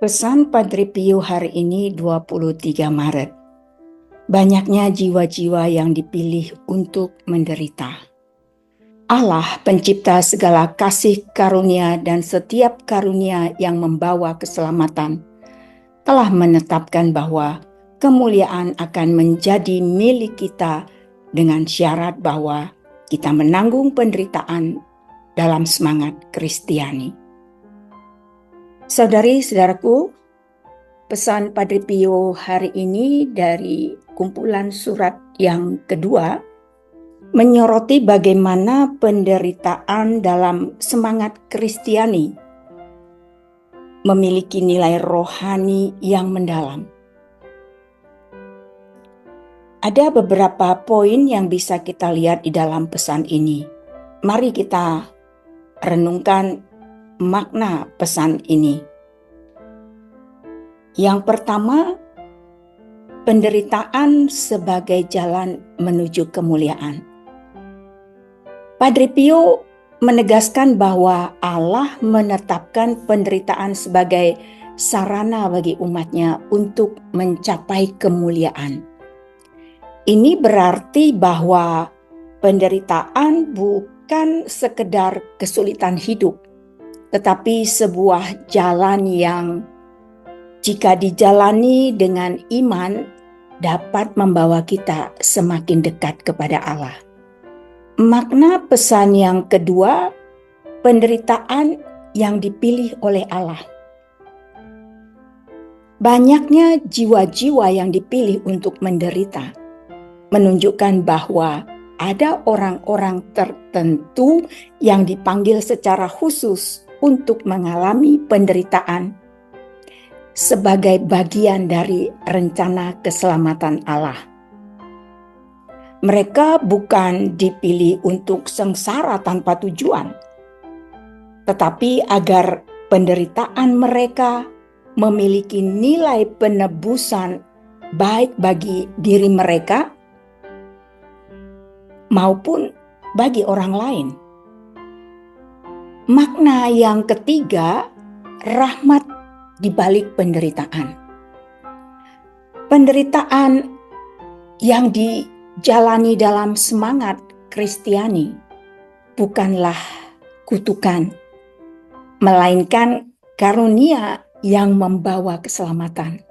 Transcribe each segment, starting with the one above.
Pesan Padre Pio hari ini 23 Maret. Banyaknya jiwa-jiwa yang dipilih untuk menderita. Allah pencipta segala kasih karunia dan setiap karunia yang membawa keselamatan telah menetapkan bahwa kemuliaan akan menjadi milik kita dengan syarat bahwa kita menanggung penderitaan dalam semangat Kristiani. Saudari-saudaraku, pesan Padre Pio hari ini dari kumpulan surat yang kedua menyoroti bagaimana penderitaan dalam semangat Kristiani memiliki nilai rohani yang mendalam. Ada beberapa poin yang bisa kita lihat di dalam pesan ini. Mari kita renungkan makna pesan ini. Yang pertama, penderitaan sebagai jalan menuju kemuliaan. Padre Pio menegaskan bahwa Allah menetapkan penderitaan sebagai sarana bagi umatnya untuk mencapai kemuliaan. Ini berarti bahwa penderitaan bukan sekedar kesulitan hidup, tetapi sebuah jalan yang jika dijalani dengan iman dapat membawa kita semakin dekat kepada Allah. Makna pesan yang kedua, penderitaan yang dipilih oleh Allah. Banyaknya jiwa-jiwa yang dipilih untuk menderita menunjukkan bahwa ada orang-orang tertentu yang dipanggil secara khusus untuk mengalami penderitaan sebagai bagian dari rencana keselamatan Allah. Mereka bukan dipilih untuk sengsara tanpa tujuan, tetapi agar penderitaan mereka memiliki nilai penebusan baik bagi diri mereka maupun bagi orang lain. Makna yang ketiga, rahmat di balik penderitaan. Penderitaan yang dijalani dalam semangat Kristiani bukanlah kutukan, melainkan karunia yang membawa keselamatan.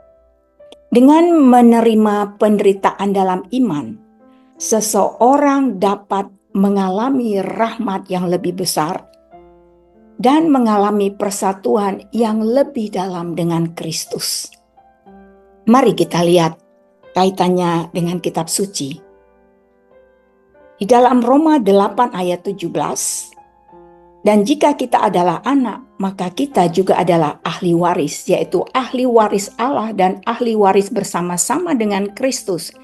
Dengan menerima penderitaan dalam iman, seseorang dapat mengalami rahmat yang lebih besar dan mengalami persatuan yang lebih dalam dengan Kristus. Mari kita lihat kaitannya dengan kitab suci. Di dalam Roma 8 ayat 17, dan jika kita adalah anak, maka kita juga adalah ahli waris, yaitu ahli waris Allah dan ahli waris bersama-sama dengan Kristus.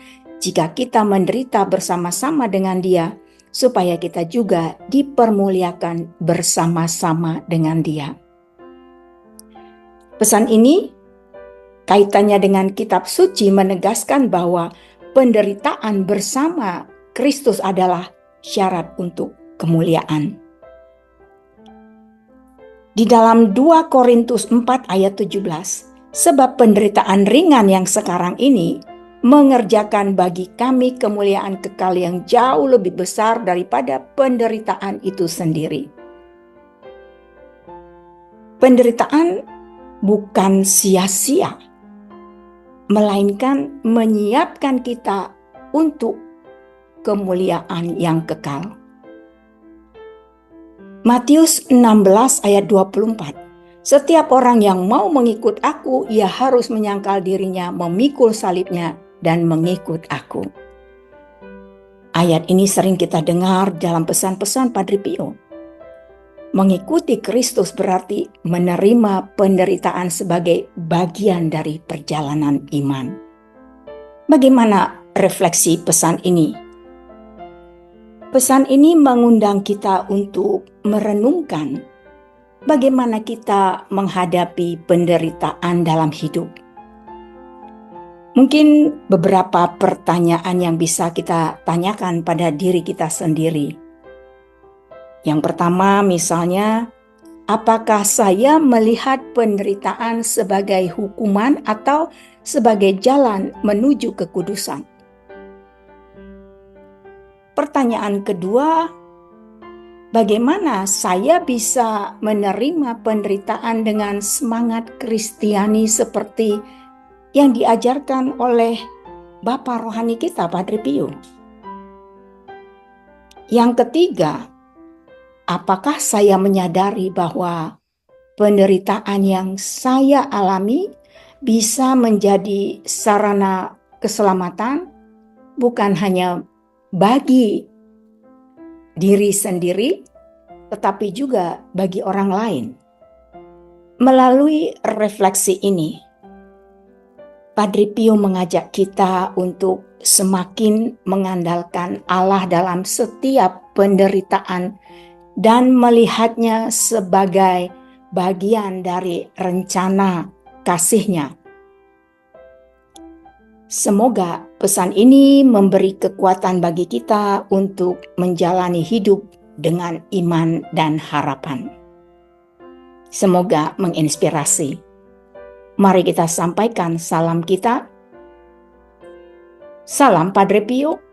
Jika kita menderita bersama-sama dengan Dia, supaya kita juga dipermuliakan bersama-sama dengan Dia. Pesan ini kaitannya dengan kitab suci menegaskan bahwa penderitaan bersama Kristus adalah syarat untuk kemuliaan. Di dalam 2 Korintus 4 ayat 17, sebab penderitaan ringan yang sekarang ini mengerjakan bagi kami kemuliaan kekal yang jauh lebih besar daripada penderitaan itu sendiri. Penderitaan bukan sia-sia, melainkan menyiapkan kita untuk kemuliaan yang kekal. Matius 16 ayat 24. Setiap orang yang mau mengikut aku, ia harus menyangkal dirinya, memikul salibnya, dan mengikut aku. Ayat ini sering kita dengar dalam pesan-pesan Padre Pio. Mengikuti Kristus berarti menerima penderitaan sebagai bagian dari perjalanan iman. Bagaimana refleksi pesan ini? Pesan ini mengundang kita untuk merenungkan bagaimana kita menghadapi penderitaan dalam hidup. Mungkin beberapa pertanyaan yang bisa kita tanyakan pada diri kita sendiri. Yang pertama misalnya, Apakah saya melihat penderitaan sebagai hukuman atau sebagai jalan menuju kekudusan? Pertanyaan kedua, bagaimana saya bisa menerima penderitaan dengan semangat Kristiani seperti yang diajarkan oleh Bapa rohani kita, Padre Pio? Yang ketiga, apakah saya menyadari bahwa penderitaan yang saya alami bisa menjadi sarana keselamatan bukan hanya bagi diri sendiri, tetapi juga bagi orang lain? Melalui refleksi ini, Padre Pio mengajak kita untuk semakin mengandalkan Allah dalam setiap penderitaan dan melihatnya sebagai bagian dari rencana kasih-Nya. Semoga pesan ini memberi kekuatan bagi kita untuk menjalani hidup dengan iman dan harapan. Semoga menginspirasi. Mari kita sampaikan salam kita. Salam Padre Pio.